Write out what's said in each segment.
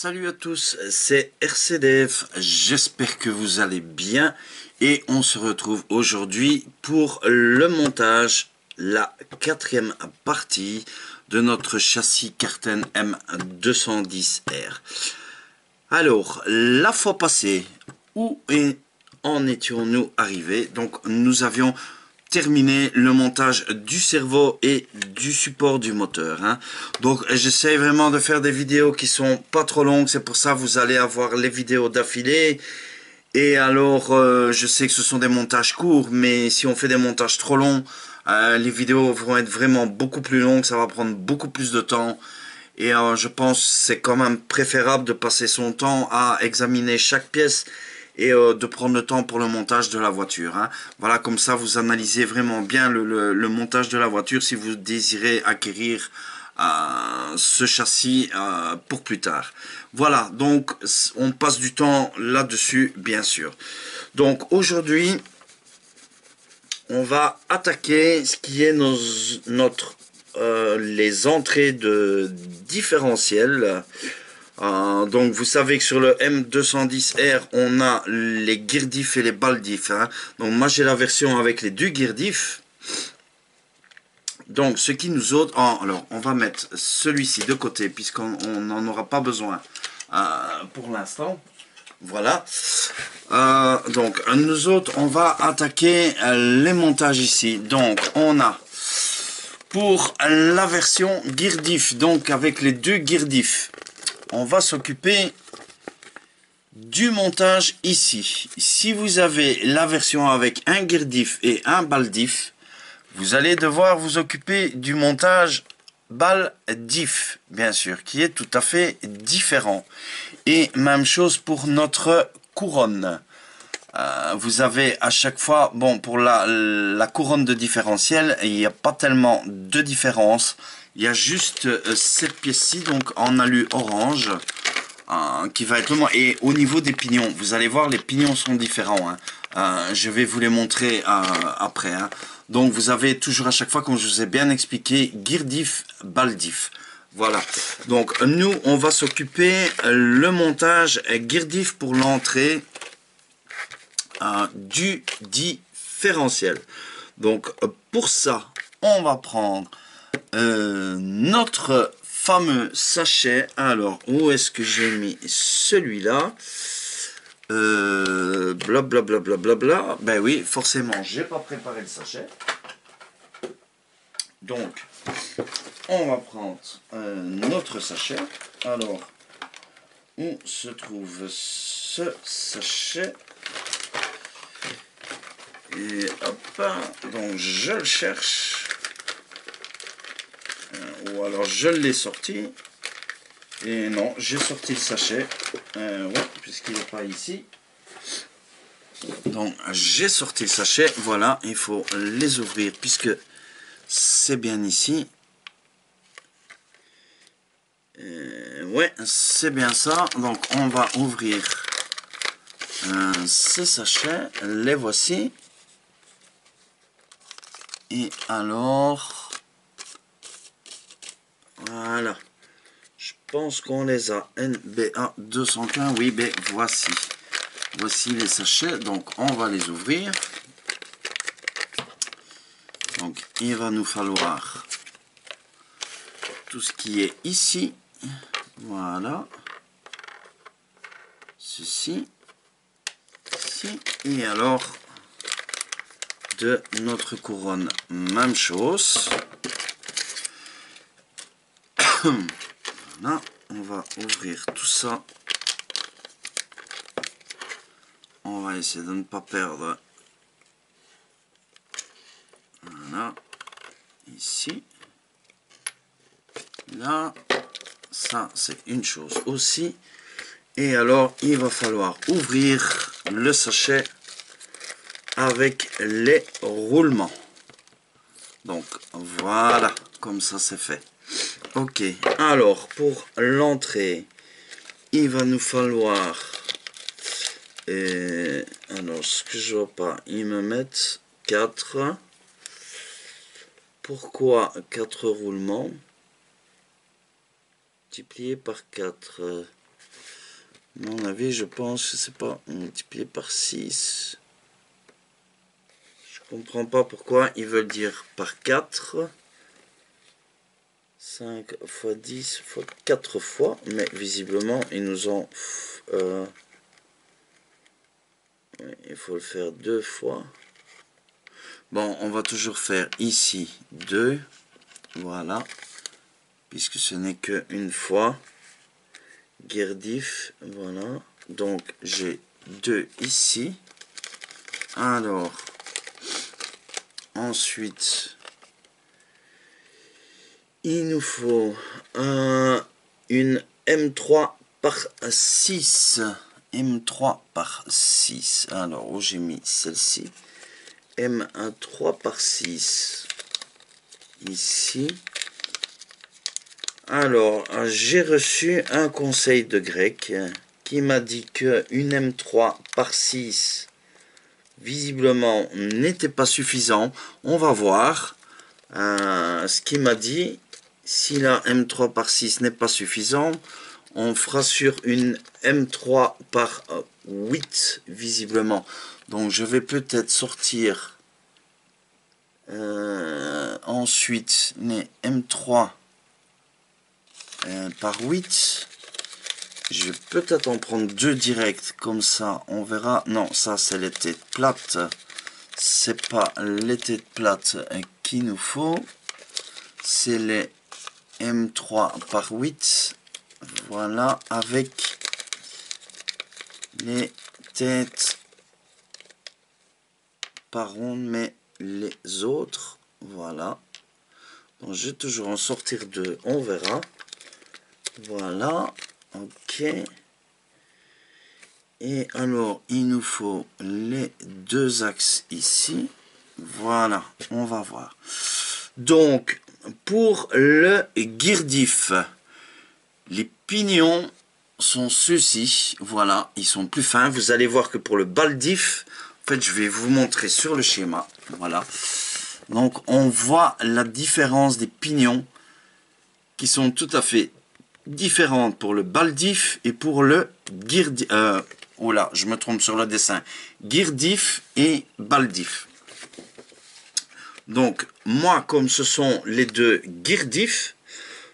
Salut à tous, c'est RCDF, j'espère que vous allez bien et on se retrouve aujourd'hui pour le montage, la quatrième partie de notre châssis Carten M210R. Alors, la fois passée, où en étions-nous arrivés? Donc, nous avions terminé le montage du cerveau et du support du moteur, hein. Donc j'essaie vraiment de faire des vidéos qui sont pas trop longues, c'est pour ça que vous allez avoir les vidéos d'affilée. Et alors je sais que ce sont des montages courts, mais si on fait des montages trop longs, les vidéos vont être vraiment beaucoup plus longues, ça va prendre beaucoup plus de temps. Et je pense que c'est quand même préférable de passer son temps à examiner chaque pièce et de prendre le temps pour le montage de la voiture, hein. Voilà, comme ça vous analysez vraiment bien le montage de la voiture si vous désirez acquérir ce châssis pour plus tard. Voilà, donc on passe du temps là-dessus, bien sûr. Donc aujourd'hui, on va attaquer ce qui est les entrées de différentiel. Donc vous savez que sur le M210R on a les gear diff et les ball diff, hein. Donc moi j'ai la version avec les deux gear diff. Donc ce qui nous autres, alors on va mettre celui-ci de côté puisqu'on n'en aura pas besoin pour l'instant. Voilà. Donc nous autres on va attaquer les montages ici. Donc on a pour la version gear diff, donc avec les deux gear diff, on va s'occuper du montage ici. Si vous avez la version avec un gear diff et un ball diff, vous allez devoir vous occuper du montage ball diff, bien sûr, qui est tout à fait différent. Et même chose pour notre couronne. Vous avez à chaque fois, bon, pour la couronne de différentiel, il n'y a pas tellement de différence. Il y a juste cette pièce-ci, donc en alu orange, qui va être le moins. Et au niveau des pignons, vous allez voir, les pignons sont différents, hein. Je vais vous les montrer après, hein. Donc vous avez toujours à chaque fois, comme je vous ai bien expliqué, gear diff, ball diff. Voilà. Donc nous, on va s'occuper le montage gear diff pour l'entrée du différentiel. Donc pour ça, on va prendre notre fameux sachet. Alors où est-ce que j'ai mis celui-là? Blablabla, bla bla bla. Ben oui, forcément j'ai pas préparé le sachet, donc on va prendre notre sachet. Alors où se trouve ce sachet? Et hop, donc je le cherche, ou alors je l'ai sorti, et non, j'ai sorti le sachet, ouais, puisqu'il n'est pas ici. Donc j'ai sorti le sachet, voilà, il faut les ouvrir puisque c'est bien ici. Ouais, c'est bien ça. Donc on va ouvrir ces sachets, les voici. Et alors, voilà, je pense qu'on les a. NBA 215, oui, ben voici. Voici les sachets, donc on va les ouvrir. Donc il va nous falloir tout ce qui est ici. Voilà. Ceci. Ici. Et alors, de notre couronne, même chose. Voilà, on va ouvrir tout ça. On va essayer de ne pas perdre. Voilà, ici, là, ça c'est une chose aussi. Et alors il va falloir ouvrir le sachet avec les roulements. Donc voilà, comme ça c'est fait. Ok, alors pour l'entrée, il va nous falloir, alors ce que je vois pas, ils me mettent 4. Pourquoi 4 roulements multiplié par 4? À mon avis, je pense que c'est pas multiplié par 6. Je comprends pas pourquoi ils veulent dire par 4. 5 fois 10 fois 4 fois, mais visiblement ils nous ont il faut le faire 2 fois. Bon, on va toujours faire ici 2, voilà, puisque ce n'est qu'une fois. Girdif, voilà, donc j'ai 2 ici. Alors ensuite il nous faut une M3 par 6. M3 par 6. Alors, où j'ai mis celle-ci. M3 par 6. Ici. Alors, j'ai reçu un conseil de grec qui m'a dit qu'une M3 par 6, visiblement, n'était pas suffisant. On va voir ce qu'il m'a dit. Si la M3 par 6 n'est pas suffisant, on fera sur une M3 par 8, visiblement. Donc, je vais peut-être sortir ensuite les M3 par 8. Je vais peut-être en prendre 2 directs, comme ça, on verra. Non, ça, c'est les têtes plates. C'est pas les têtes plates qu'il nous faut. C'est les M3 par 8. Voilà, avec les têtes par ronde, mais les autres, voilà. Donc, je vais toujours en sortir 2, on verra. Voilà, ok. Et alors, il nous faut les 2 axes ici. Voilà, on va voir. Donc, pour le girdif, les pignons sont ceux-ci. Voilà, ils sont plus fins. Vous allez voir que pour le baldif, en fait, je vais vous montrer sur le schéma. Voilà. Donc, on voit la différence des pignons qui sont tout à fait différentes pour le baldif et pour le girdif. Oh là, je me trompe sur le dessin. Girdif et baldif. Donc, moi, comme ce sont les deux girdifs,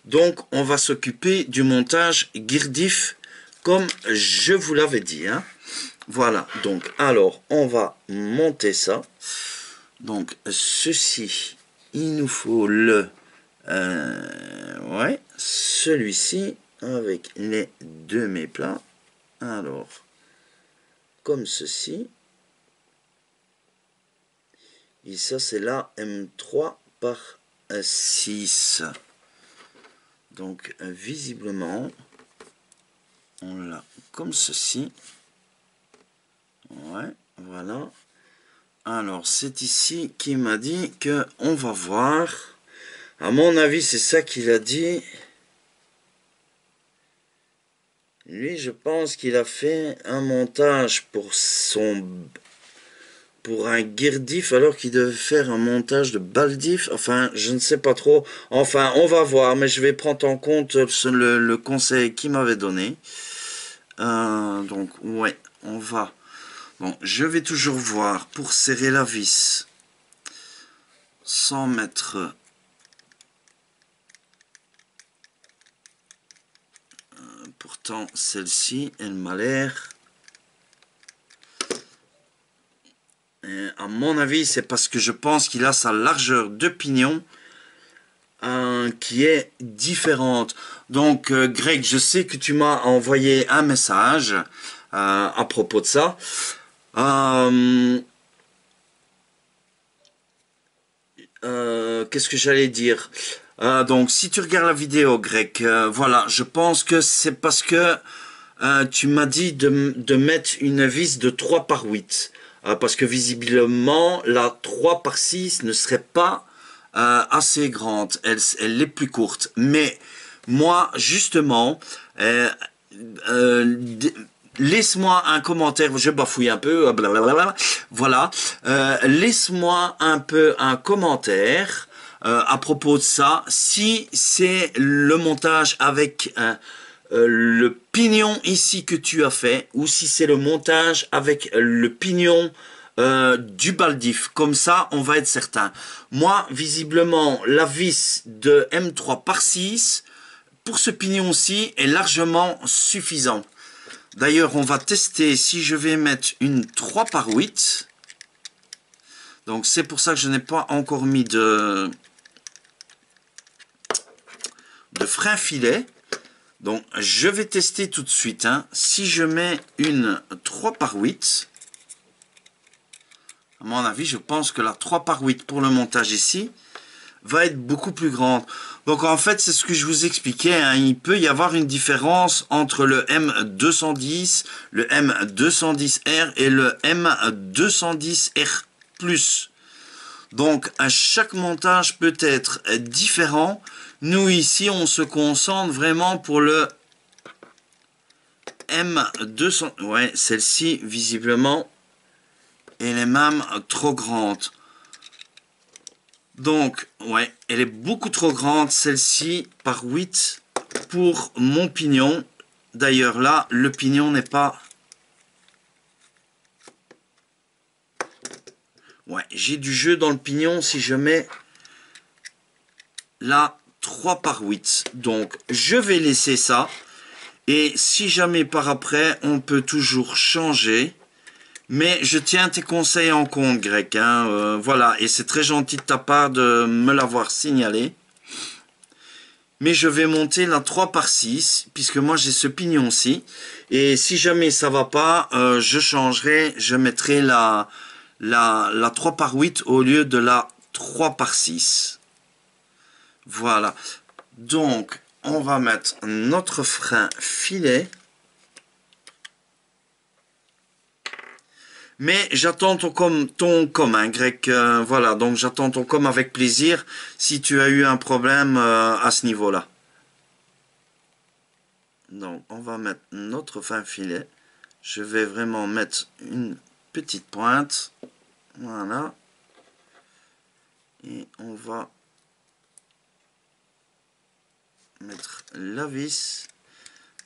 donc on va s'occuper du montage girdif comme je vous l'avais dit. Hein. Voilà, donc, alors, on va monter ça. Donc, ceci, il nous faut le... ouais, celui-ci avec les 2 méplats. Alors, comme ceci. Et ça, c'est la M3 par 6. Donc, visiblement, on l'a comme ceci. Ouais, voilà. Alors, c'est ici qu'il m'a dit que on va voir. À mon avis, c'est ça qu'il a dit. Lui, je pense qu'il a fait un montage pour un girdif alors qu'il devait faire un montage de baldif. Enfin, je ne sais pas trop. Enfin, on va voir, mais je vais prendre en compte le conseil qu'il m'avait donné. Donc, ouais, on va... Bon, je vais toujours voir pour serrer la vis sans mettre... pourtant, celle-ci, elle m'a l'air... à mon avis, c'est parce que je pense qu'il a sa largeur de pignon qui est différente. Donc, Greg, je sais que tu m'as envoyé un message à propos de ça. Qu'est-ce que j'allais dire? Donc, si tu regardes la vidéo, Greg, voilà, je pense que c'est parce que tu m'as dit de mettre une vis de 3 par 8. Parce que visiblement, la 3 par 6 ne serait pas assez grande. Elle est plus courte. Mais moi, justement, laisse-moi un commentaire, je bafouille un peu, blablabla, voilà, laisse-moi un peu un commentaire à propos de ça, si c'est le montage avec le pignon ici que tu as fait, ou si c'est le montage avec le pignon du baldif. Comme ça, on va être certain. Moi, visiblement, la vis de M3 par 6 pour ce pignon-ci est largement suffisant. D'ailleurs, on va tester si je vais mettre une 3 par 8. Donc, c'est pour ça que je n'ai pas encore mis de frein filet. Donc, je vais tester tout de suite. Hein. Si je mets une 3 par 8, à mon avis, je pense que la 3 par 8 pour le montage ici va être beaucoup plus grande. Donc en fait, c'est ce que je vous expliquais, hein. Il peut y avoir une différence entre le M210, le M210R et le M210R+. Donc à chaque montage peut être différent. Nous ici, on se concentre vraiment pour le M200. Ouais, celle-ci, visiblement, elle est même trop grande. Donc, ouais, elle est beaucoup trop grande, celle-ci, par 8 pour mon pignon. D'ailleurs, là, le pignon n'est pas... Ouais, j'ai du jeu dans le pignon si je mets la 3 par 8. Donc, je vais laisser ça. Et si jamais par après, on peut toujours changer... Mais je tiens tes conseils en compte, Greg. Hein, voilà, et c'est très gentil de ta part de me l'avoir signalé. Mais je vais monter la 3 par 6, puisque moi j'ai ce pignon-ci. Et si jamais ça va pas, je changerai, je mettrai la 3 par 8 au lieu de la 3 par 6. Voilà. Donc, on va mettre notre frein filet. Mais j'attends ton com, hein, Greg. Voilà, donc j'attends ton com avec plaisir si tu as eu un problème à ce niveau-là. Donc, on va mettre notre fin filet. Je vais vraiment mettre une petite pointe. Voilà. Et on va mettre la vis.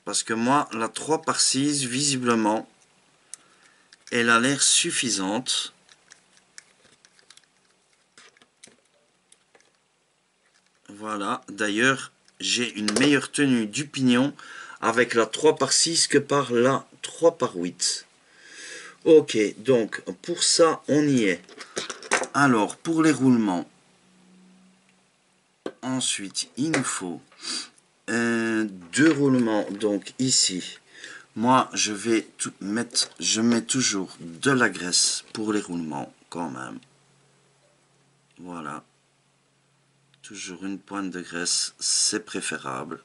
Parce que moi, la 3 par 6, visiblement, elle a l'air suffisante. Voilà, d'ailleurs, j'ai une meilleure tenue du pignon avec la 3 par 6 que par la 3 par 8. Ok, donc pour ça, on y est. Alors, pour les roulements, ensuite, il nous faut deux roulements. Donc ici, moi, je vais tout mettre, je mets toujours de la graisse pour les roulements quand même. Voilà. Toujours une pointe de graisse, c'est préférable.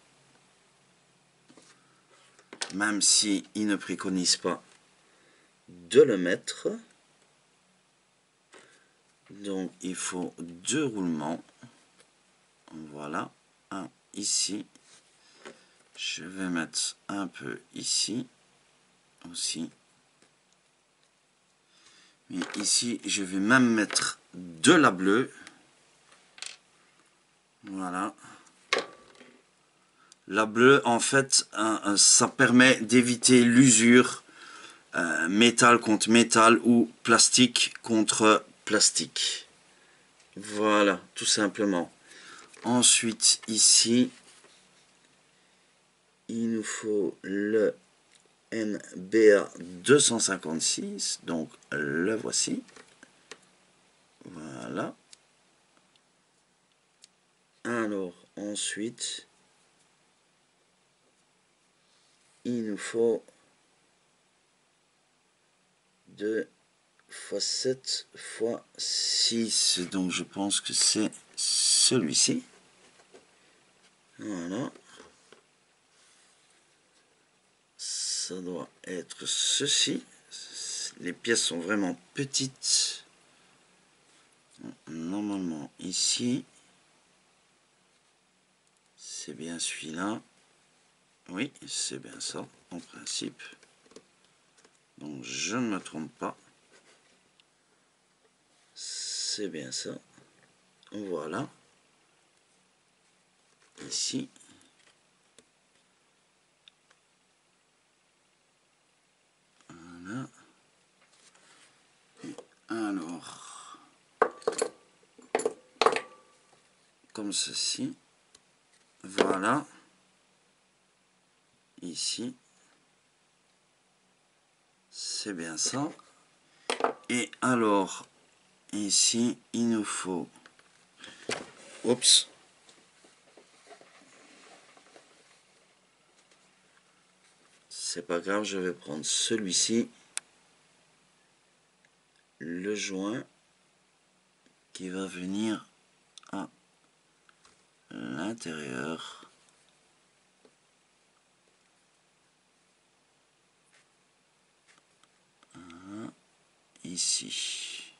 Même si il ne préconise pas de le mettre. Donc il faut deux roulements. Voilà, un ici. Je vais mettre un peu ici aussi. Mais ici, je vais même mettre de la bleue. Voilà. La bleue, en fait, ça permet d'éviter l'usure métal contre métal ou plastique contre plastique. Voilà, tout simplement. Ensuite, ici, il nous faut le NBA 256. Donc, le voici. Voilà. Alors, ensuite, il nous faut 2 x 7 x 6. Donc, je pense que c'est celui-ci. Voilà. Ça doit être ceci. Les pièces sont vraiment petites. Normalement, ici, c'est bien celui-là. Oui, c'est bien ça, en principe. Donc, je ne me trompe pas. C'est bien ça. Voilà. Ici. Alors, comme ceci. Voilà. Ici. C'est bien ça. Et alors, ici, il nous faut... Oups. C'est pas grave, je vais prendre celui-ci. Le joint qui va venir à l'intérieur. Ici.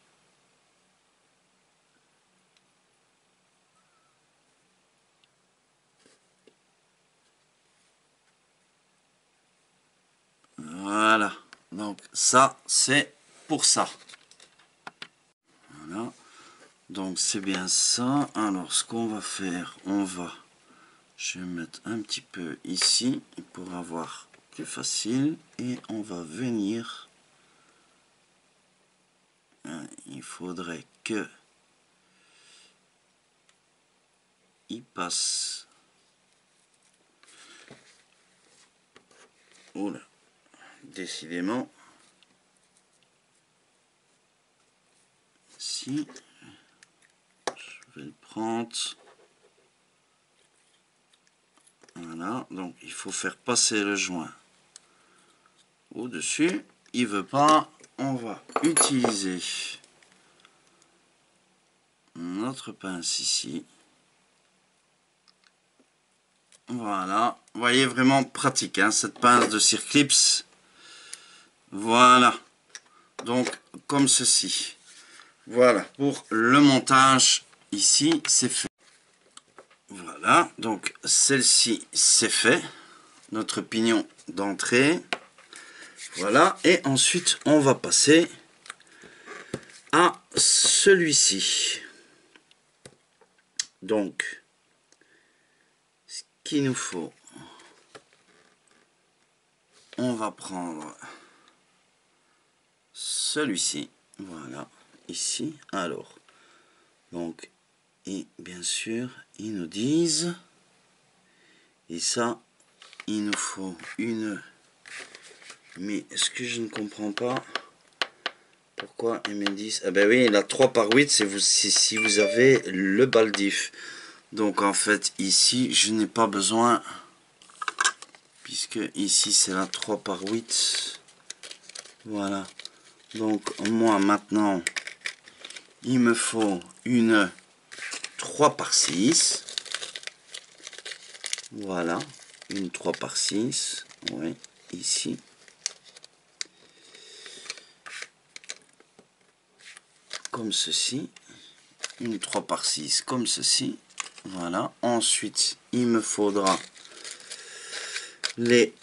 Voilà. Donc ça, c'est pour ça. Voilà. Donc c'est bien ça. Alors ce qu'on va faire, je vais mettre un petit peu ici pour avoir plus facile. Et on va venir. Il faudrait que il passe. Oula. Décidément. Si. Je vais le prendre. Voilà. Donc il faut faire passer le joint au-dessus. Il veut pas. On va utiliser notre pince ici. Voilà, vous voyez, vraiment pratique, hein, cette pince de Circlips. Voilà, donc comme ceci. Voilà, pour le montage ici, c'est fait. Voilà, donc celle-ci, c'est fait. Notre pignon d'entrée. Voilà, et ensuite, on va passer à celui-ci. Donc, ce qu'il nous faut, on va prendre celui-ci, voilà, ici. Alors, donc, et bien sûr, ils nous disent, et ça, il nous faut une, mais ce que je ne comprends pas, pourquoi ils me disent, ah ben oui, la 3 par 8, c'est si vous avez le baldif. Donc en fait, ici, je n'ai pas besoin, puisque ici, c'est la 3 par 8. Voilà. Donc moi, maintenant, il me faut une 3 par 6. Voilà. Une 3 par 6. Oui, ici. Comme ceci. Une 3 par 6 comme ceci. Voilà. Ensuite, il me faudra les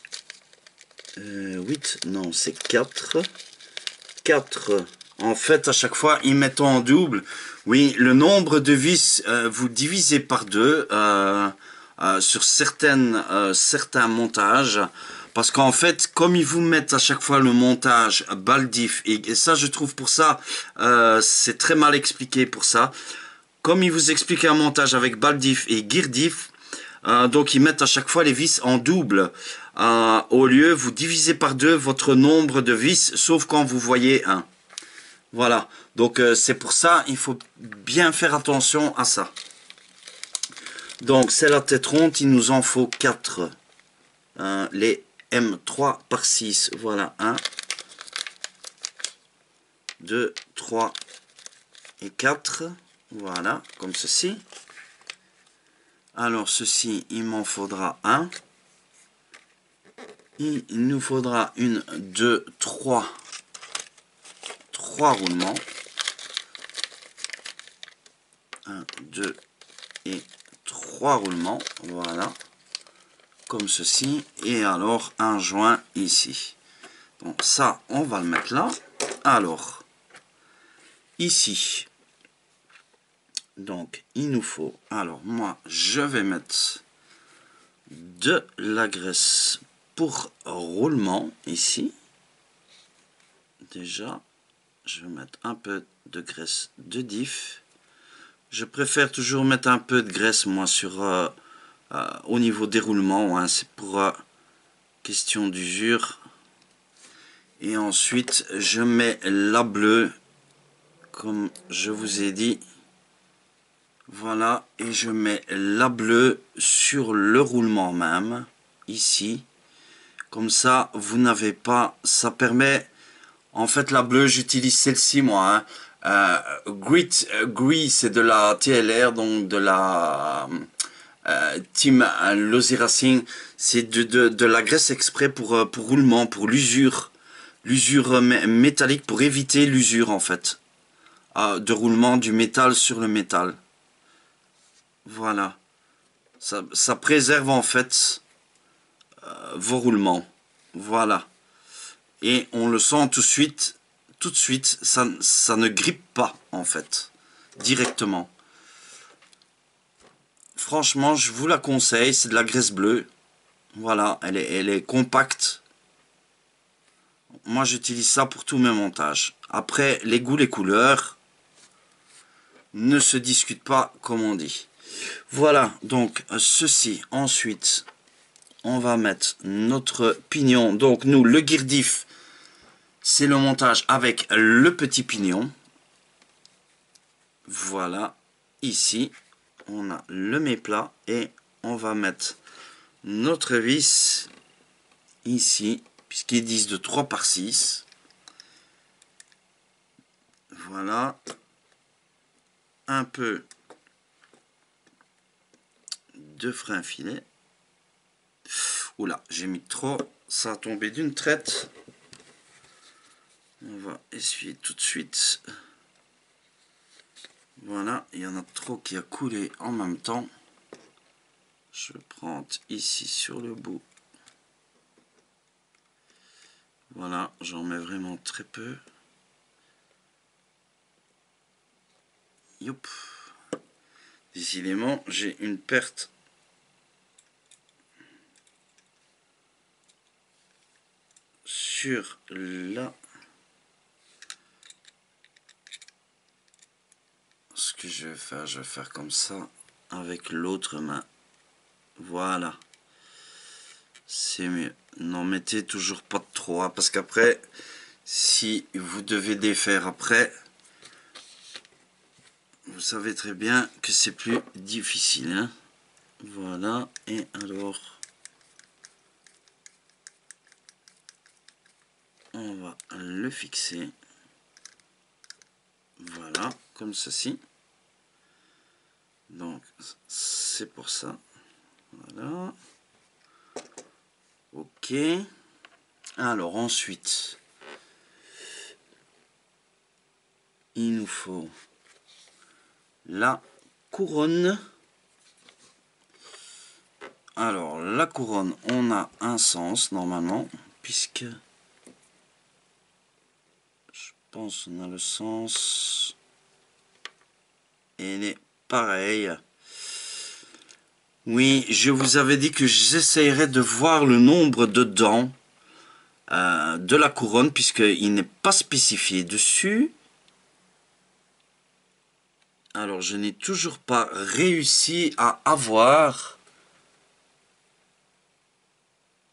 8. Non, c'est 4. 4. En fait, à chaque fois, ils mettent en double. Oui, le nombre de vis, vous divisez par 2 sur certains montages. Parce qu'en fait, comme ils vous mettent à chaque fois le montage baldif, et ça, je trouve pour ça, c'est très mal expliqué pour ça. Comme ils vous expliquent un montage avec baldif et girdif, donc ils mettent à chaque fois les vis en double. Au lieu, vous divisez par 2 votre nombre de vis, sauf quand vous voyez un. Voilà, donc c'est pour ça, il faut bien faire attention à ça. Donc c'est la tête ronde, il nous en faut 4. Les M3 par 6, voilà, 1, 2, 3 et 4. Voilà, comme ceci. Alors ceci, il m'en faudra un. Il nous faudra une, 2, 3 roulements. 1, 2 et 3 roulements. Voilà. Comme ceci. Et alors un joint ici. Donc ça, on va le mettre là. Alors, ici. Donc, il nous faut... Alors, moi, je vais mettre de la graisse pour roulement ici. Déjà, je vais mettre un peu de graisse de diff. Je préfère toujours mettre un peu de graisse, moi, sur au niveau déroulement, hein, c'est pour question d'usure. Et ensuite, je mets la bleue, comme je vous ai dit. Voilà, et je mets la bleue sur le roulement même, ici. Comme ça, vous n'avez pas, ça permet, en fait la bleue, j'utilise celle-ci moi. Hein. Gris, c'est de la TLR, donc de la Team Losi Racing. C'est de la graisse exprès pour roulement, pour l'usure. L'usure métallique, pour éviter l'usure en fait. De roulement du métal sur le métal. Voilà. Ça préserve en fait vos roulements. Voilà. Et on le sent tout de suite, ça ne grippe pas en fait, directement. Franchement, je vous la conseille, c'est de la graisse bleue. Voilà, elle est compacte. Moi, j'utilise ça pour tous mes montages. Après, les goûts, les couleurs ne se discutent pas, comme on dit. Voilà, donc ceci. Ensuite, on va mettre notre pignon. Donc nous, le gear diff, c'est le montage avec le petit pignon. Voilà, ici, on a le méplat et on va mettre notre vis ici, puisqu'ils disent de 3 par 6. Voilà, un peu de frein filet. Oula, j'ai mis trop, ça a tombé d'une traite. On va essuyer tout de suite. Voilà, il y en a trop qui a coulé en même temps. Je prends ici sur le bout. Voilà, j'en mets vraiment très peu. Youp. Décidément, j'ai une perte sur la... Ce que je vais faire comme ça avec l'autre main. Voilà. C'est mieux. N'en mettez toujours pas de trop, hein, parce qu'après, si vous devez défaire après, vous savez très bien que c'est plus difficile. Hein. Voilà. Et alors, on va le fixer. Voilà, comme ceci. Donc, c'est pour ça. Voilà. Ok. Alors, ensuite, il nous faut la couronne. Alors, la couronne, on a un sens normalement, puisque je pense qu'on a le sens. Elle est pareille. Oui, je vous avais dit que j'essayerais de voir le nombre de dents de la couronne, puisqu'il n'est pas spécifié dessus. Alors, je n'ai toujours pas réussi à avoir...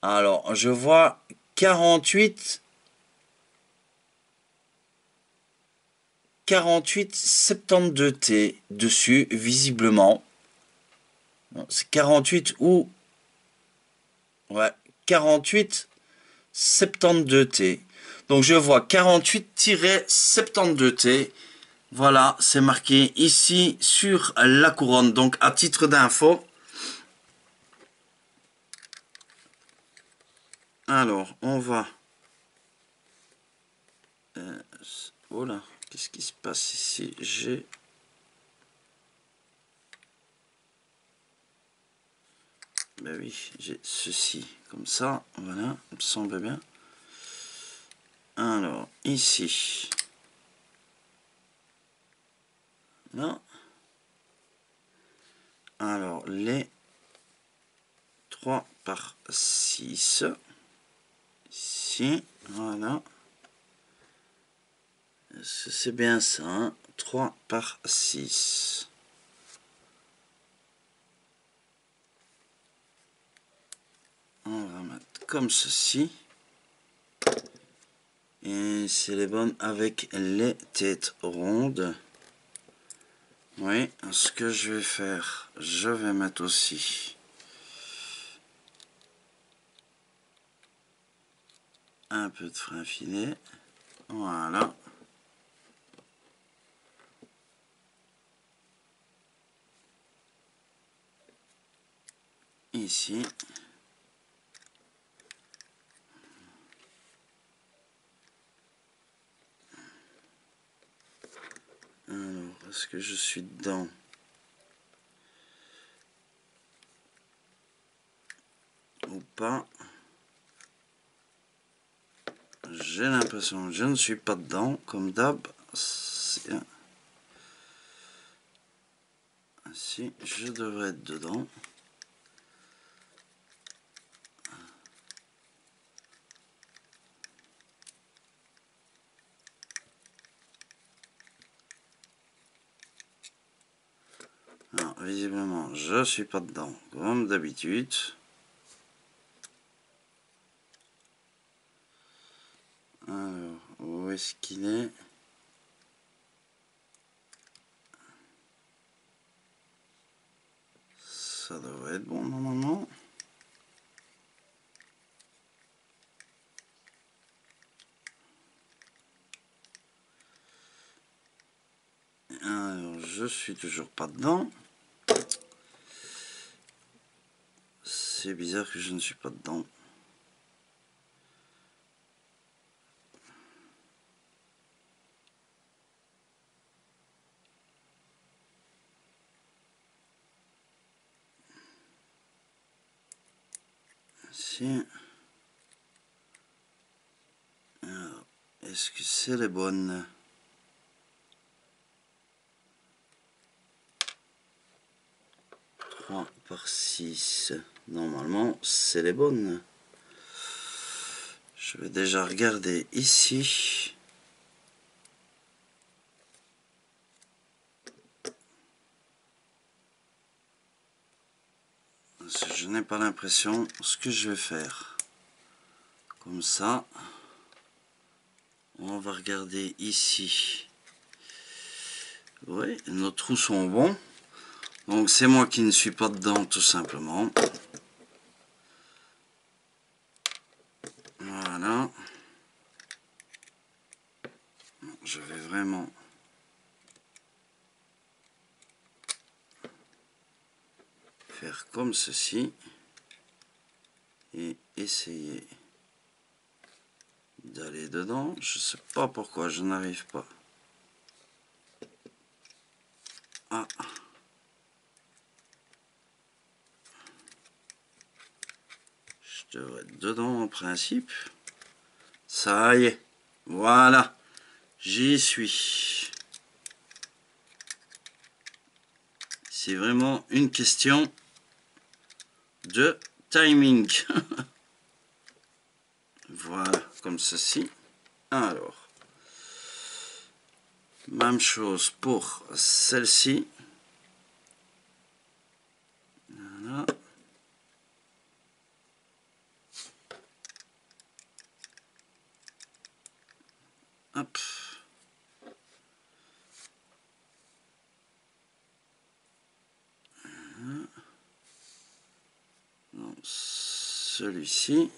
Alors, je vois 48 72T dessus, visiblement. C'est 48 ou... Ouais, 48 72T. Donc, je vois 48-72T. Voilà, c'est marqué ici sur la couronne. Donc, à titre d'info... Alors, on va... voilà, qu'est-ce qui se passe ici? J'ai... Ben oui, j'ai ceci, comme ça, voilà, il me semble bien. Alors, ici... Là. Alors, les 3 par 6... Ici, voilà. C'est bien ça, hein, 3 par 6. On va mettre comme ceci. Et c'est les bonnes avec les têtes rondes. Oui, ce que je vais faire, je vais mettre aussi un peu de frein filet. Voilà. Ici. Alors, est-ce que je suis dedans? Ou pas? J'ai l'impression que je ne suis pas dedans, comme d'hab. Si, je devrais être dedans. Alors, visiblement, je suis pas dedans, comme d'habitude. Alors, où est-ce qu'il est? Ça devrait être bon, normalement. Alors, je suis toujours pas dedans. C'est bizarre que je ne suis pas dedans. Si. Alors, est-ce que c'est les bonnes? Par 6. Normalement, c'est les bonnes. Je vais déjà regarder ici. Je n'ai pas l'impression. Ce que je vais faire, comme ça, on va regarder ici. Oui, nos trous sont bons. Donc c'est moi qui ne suis pas dedans, tout simplement. Voilà. Je vais vraiment faire comme ceci et essayer d'aller dedans. Je sais pas pourquoi je n'arrive pas. Ah. Je devrais être dedans en principe. Ça y est. Voilà. J'y suis. C'est vraiment une question de timing. Voilà, comme ceci. Alors, même chose pour celle-ci. Voilà. Hop. Celui-ci.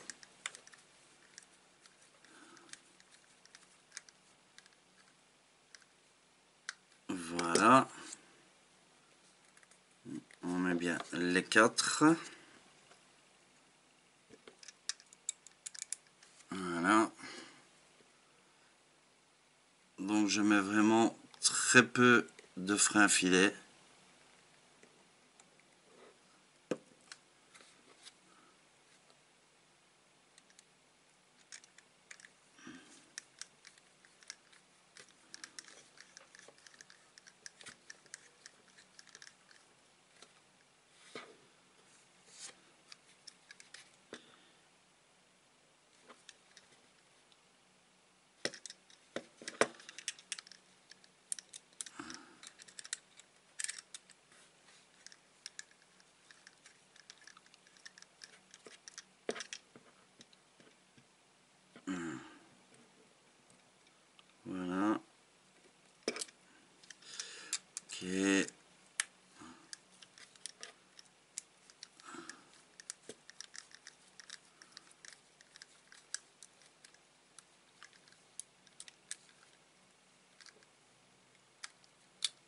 Voilà. On met bien les 4. Voilà. Donc je mets vraiment très peu de frein filet.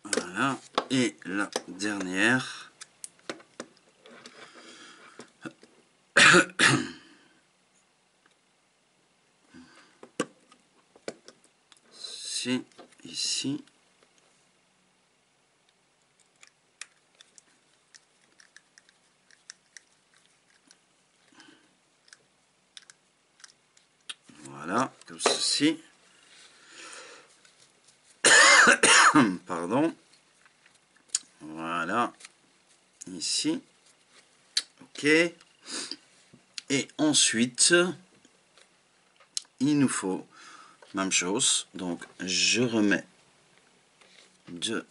Voilà. Et la dernière. Ici. Voilà, comme ceci. Pardon. Voilà. Ici. Ok. Et ensuite, il nous faut même chose. Donc, je remets de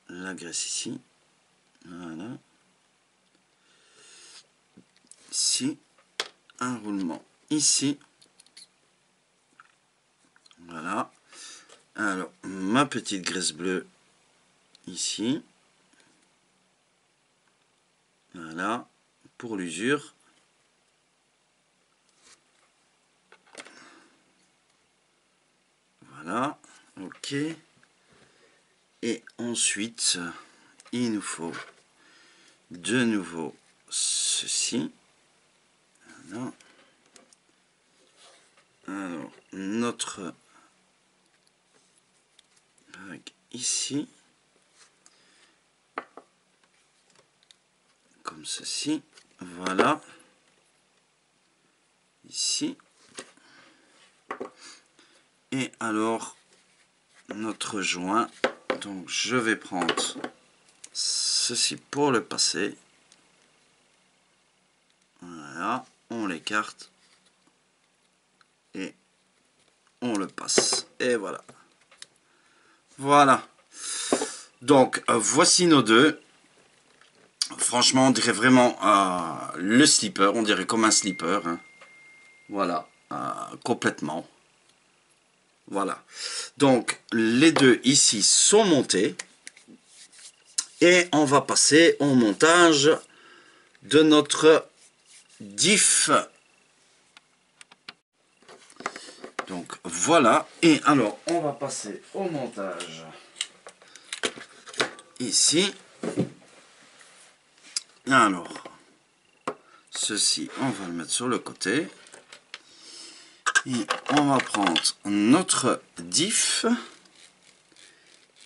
la graisse ici. Voilà. Ici. Un roulement ici. Voilà. Alors, ma petite graisse bleue ici. Voilà. Pour l'usure. Voilà. Ok. Et ensuite, il nous faut de nouveau ceci. Voilà. Alors, notre bague ici. Comme ceci. Voilà. Ici. Et alors, notre joint. Donc, je vais prendre ceci pour le passer. Voilà. On l'écarte. Et on le passe. Et voilà. Voilà. Donc, voici nos deux. Franchement, on dirait vraiment le slipper. On dirait comme un slipper. Hein. Voilà. Complètement. Voilà. Donc, les deux ici sont montés. Et on va passer au montage de notre diff. Donc, voilà. Et alors, on va passer au montage. Ici. Alors, ceci, on va le mettre sur le côté. Et on va prendre notre diff.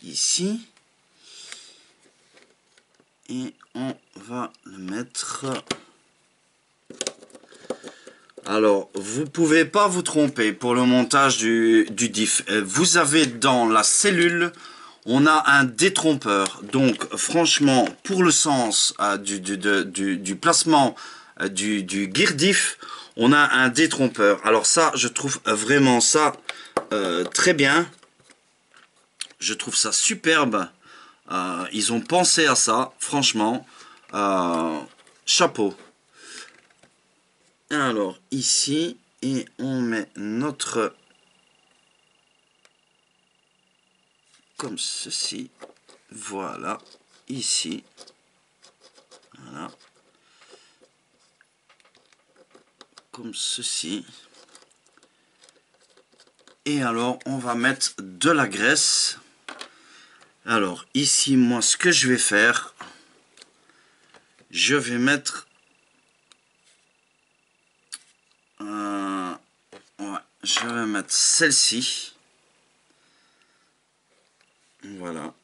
Ici. Et on va le mettre. Alors, vous pouvez pas vous tromper pour le montage du diff. Vous avez dans la cellule, on a un détrompeur. Donc, franchement, pour le sens du placement du gear diff, on a un détrompeur. Alors ça, je trouve vraiment ça très bien. Je trouve ça superbe. Ils ont pensé à ça, franchement. Chapeau. Alors, ici, et on met notre... Comme ceci. Voilà. Ici. Voilà. Comme ceci. Et alors, on va mettre de la graisse. Alors, ici, moi, ce que je vais faire, je vais mettre... ouais, je vais mettre celle-ci. Voilà.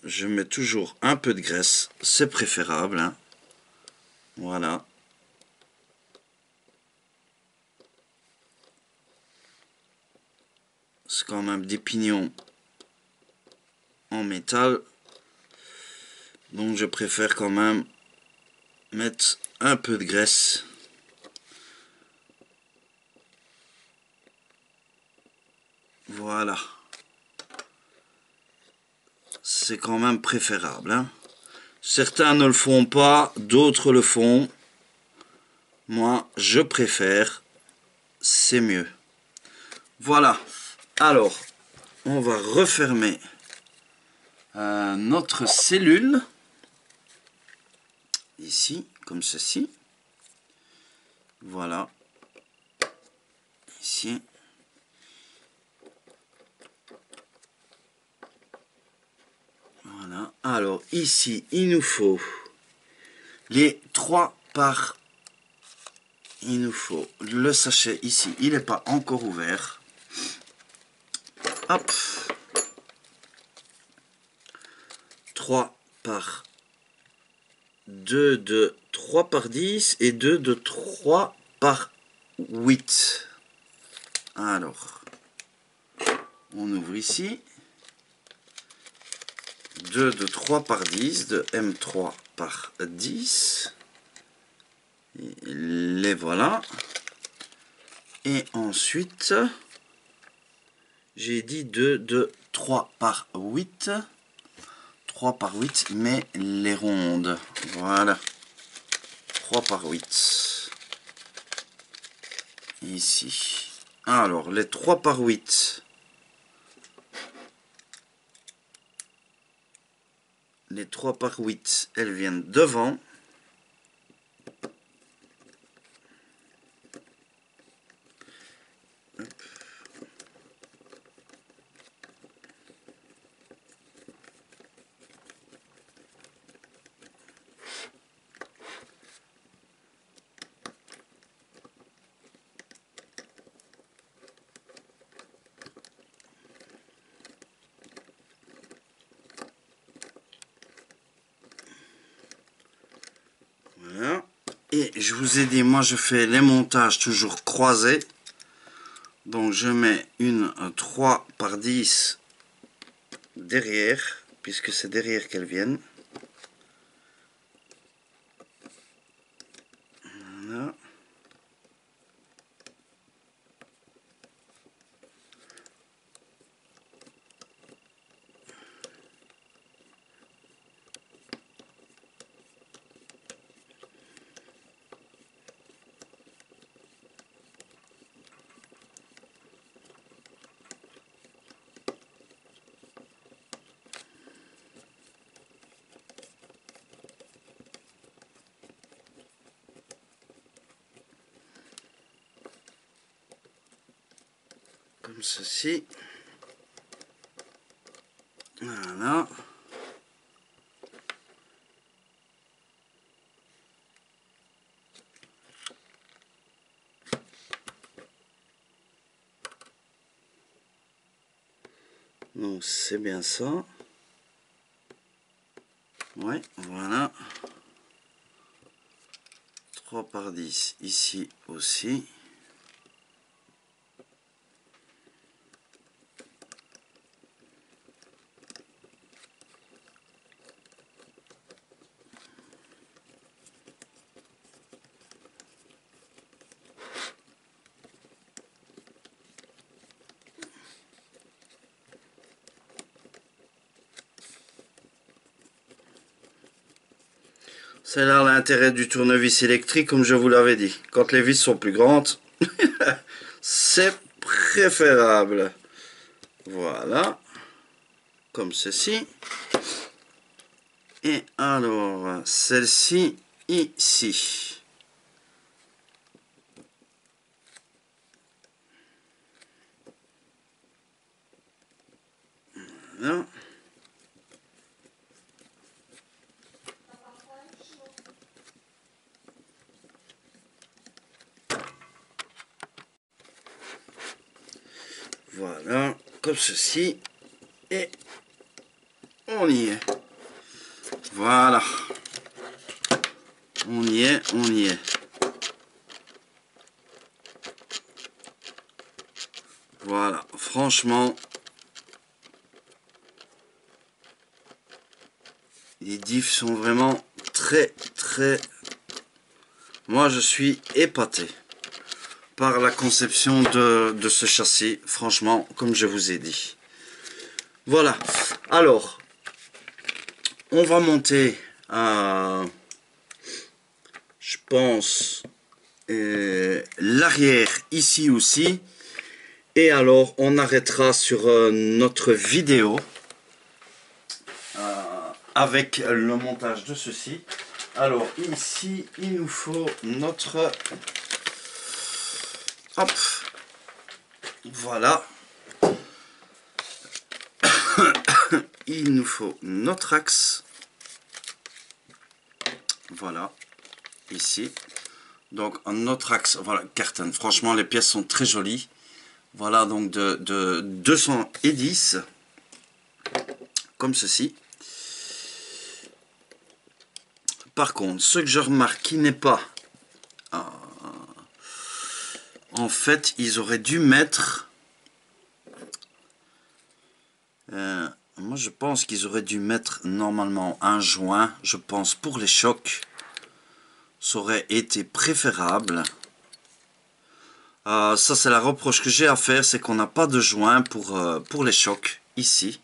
Je mets toujours un peu de graisse. C'est préférable. Hein. Voilà. C'est quand même des pignons en métal. Donc je préfère quand même mettre un peu de graisse. Voilà. C'est quand même préférable. Hein. Certains ne le font pas, d'autres le font. Moi, je préfère. C'est mieux. Voilà. Alors, on va refermer notre cellule, ici, comme ceci. Voilà. Ici. Voilà. Alors, ici, il nous faut les 3 par... Il nous faut le sachet ici. Il n'est pas encore ouvert. Hop. 3 par 2 de 3 par 10 et 2 de 3 par 8. Alors, on ouvre ici. 2 de 3 par 10 de M3 par 10. Et les voilà. Et ensuite, j'ai dit 2 de 3 par 8. 3 par 8, mais les rondes. Voilà. 3 par 8. Ici. Alors, les 3 par 8. Les 3 par 8, elles viennent devant. Hop. Voilà. Et je vous ai dit, moi je fais les montages toujours croisés. Donc je mets une 3 par 10 derrière, puisque c'est derrière qu'elles viennent. Voilà. Comme ceci. Voilà. Donc c'est bien ça. Ouais, voilà. 3 par 10 ici aussi. C'est là l'intérêt du tournevis électrique, comme je vous l'avais dit. Quand les vis sont plus grandes, c'est préférable. Voilà. Comme ceci. Et alors, celle-ci, ici. Voilà. Voilà, comme ceci. Et on y est. Voilà. On y est, on y est. Voilà, franchement, les diffs sont vraiment très. Moi, je suis épaté par la conception de ce châssis, franchement, comme je vous ai dit. Voilà, alors, on va monter à, je pense, l'arrière ici aussi. Et alors, on arrêtera sur notre vidéo. avec le montage de ceci. Alors ici, il nous faut notre... Hop, voilà. Il nous faut notre axe. Voilà, ici. Donc notre axe, voilà, Carton. Franchement, les pièces sont très jolies. Voilà, donc de 210, comme ceci. Par contre, ce que je remarque qui n'est pas... en fait, ils auraient dû mettre... moi, je pense qu'ils auraient dû mettre normalement un joint. Je pense pour les chocs, ça aurait été préférable. Ça, c'est la reproche que j'ai à faire, c'est qu'on n'a pas de joint pour les chocs ici.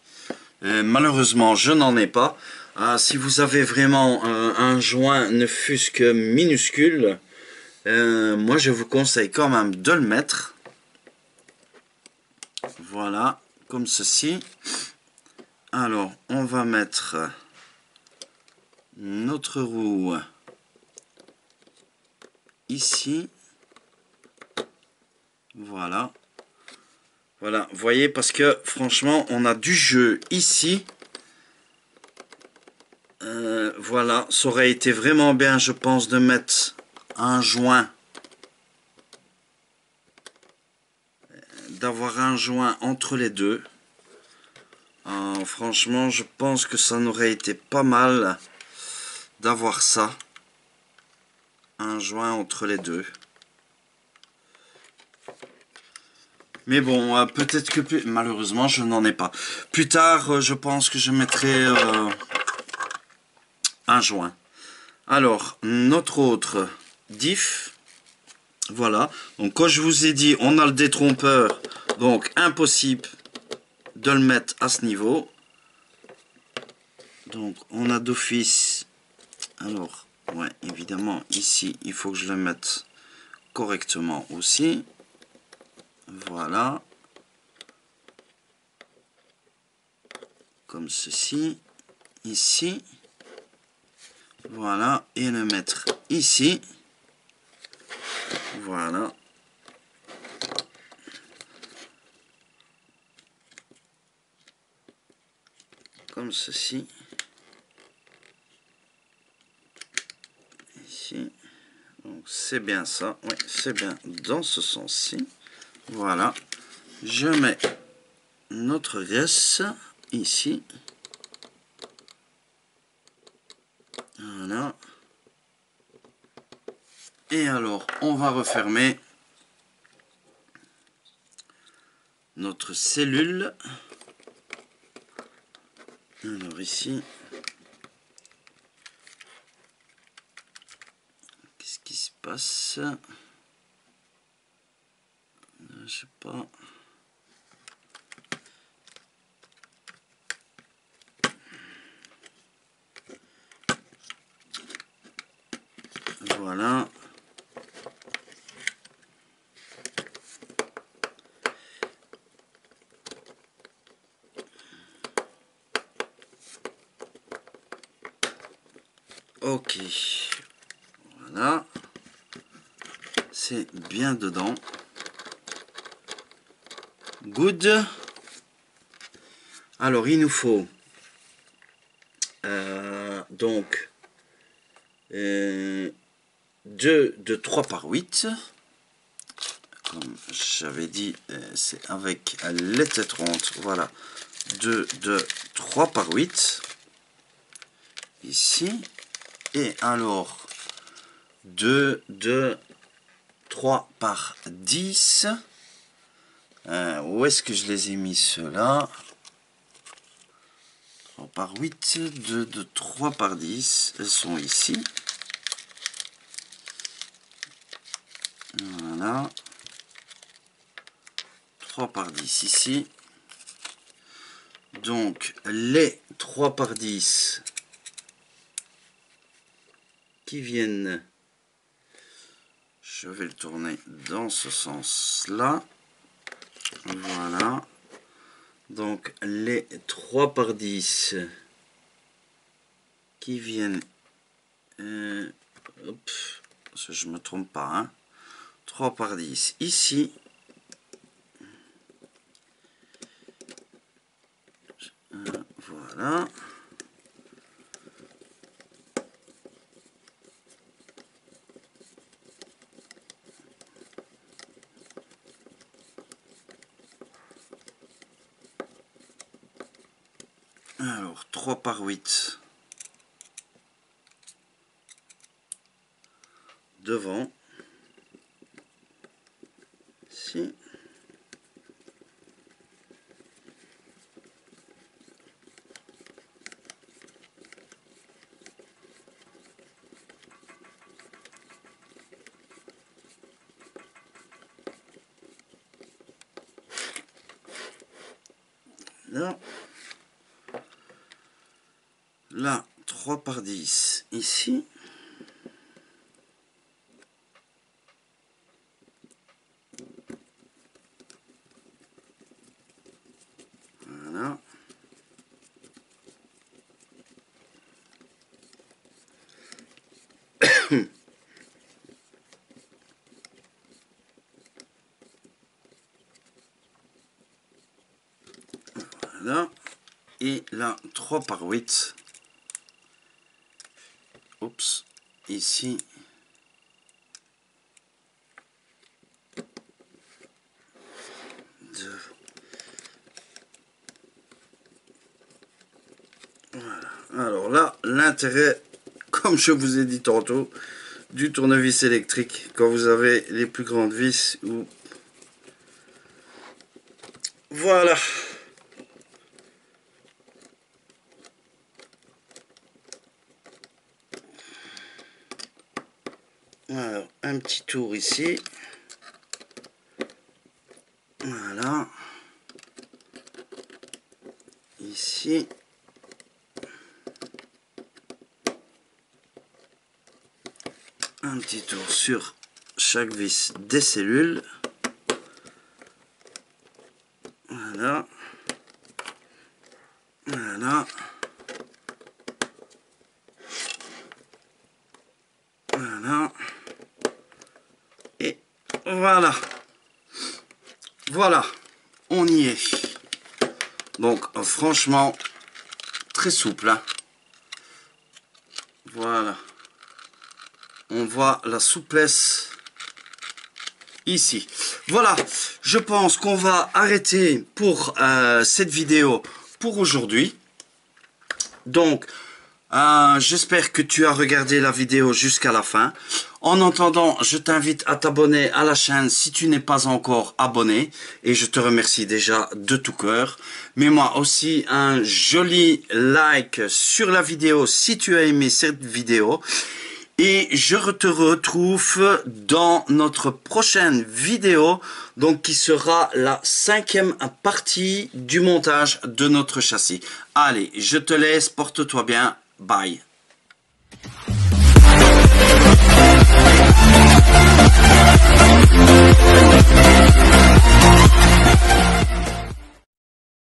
Malheureusement, je n'en ai pas. Si vous avez vraiment un joint, ne fût-ce que minuscule, moi, je vous conseille quand même de le mettre. Voilà, comme ceci. Alors, on va mettre notre roue ici. Voilà. Voilà, vous voyez, parce que franchement, on a du jeu ici. Voilà, ça aurait été vraiment bien, je pense, de mettre un joint. D'avoir un joint entre les deux. Franchement, je pense que ça n'aurait été pas mal d'avoir ça. Un joint entre les deux. Mais bon, peut-être que... Malheureusement, je n'en ai pas. Plus tard, je pense que je mettrai un joint. Alors, notre autre diff. Voilà. Donc, quand je vous ai dit, on a le détrompeur. Donc, impossible de le mettre à ce niveau. Donc, on a d'office... Alors, ouais, évidemment, ici, il faut que je le mette correctement aussi. Voilà. Comme ceci. Ici. Voilà. Et le mettre ici. Voilà. Comme ceci. Ici. Donc c'est bien ça. Oui, c'est bien dans ce sens-ci. Voilà. Je mets notre graisse ici. Voilà. Et alors, on va refermer notre cellule. Alors ici, qu'est-ce qui se passe? Je sais pas. Voilà. Ok. Voilà. C'est bien dedans. Good. Alors, il nous faut donc 2 de 3 par 8. Comme j'avais dit, c'est avec les têtes rondes. Voilà. 2 de 3 par 8. Ici. Et alors, 2 de 3 par 10. Où est-ce que je les ai mis ceux-là? 3 par 8, 2 de 3 par 10. Elles sont ici. Voilà. 3 par 10 ici. Donc, les 3 par 10 qui viennent, je vais le tourner dans ce sens-là. Voilà. Donc, les 3 par 10 qui viennent, hop, je me trompe pas, hein, 3 par 10 ici. Voilà. Alors, 3 par 8 devant, ici. Là, 3 par 10 ici. Voilà. Voilà. Et là, 3 par 8. Oups, ici. Voilà. Alors là, l'intérêt, comme je vous ai dit tantôt, du tournevis électrique, quand vous avez les plus grandes vis, ou voilà. Alors, un petit tour ici. Voilà. Ici. Un petit tour sur chaque vis des cellules. Voilà. Voilà. Voilà. Et voilà. Voilà. On y est. Donc, franchement, très souple. Hein. Voilà. On voit la souplesse ici. Voilà. Je pense qu'on va arrêter pour cette vidéo pour aujourd'hui. Donc, j'espère que tu as regardé la vidéo jusqu'à la fin. En attendant, je t'invite à t'abonner à la chaîne si tu n'es pas encore abonné. Et je te remercie déjà de tout cœur. Mets-moi aussi un joli like sur la vidéo si tu as aimé cette vidéo. Et je te retrouve dans notre prochaine vidéo, donc qui sera la 5e partie du montage de notre châssis. Allez, je te laisse, porte-toi bien, bye.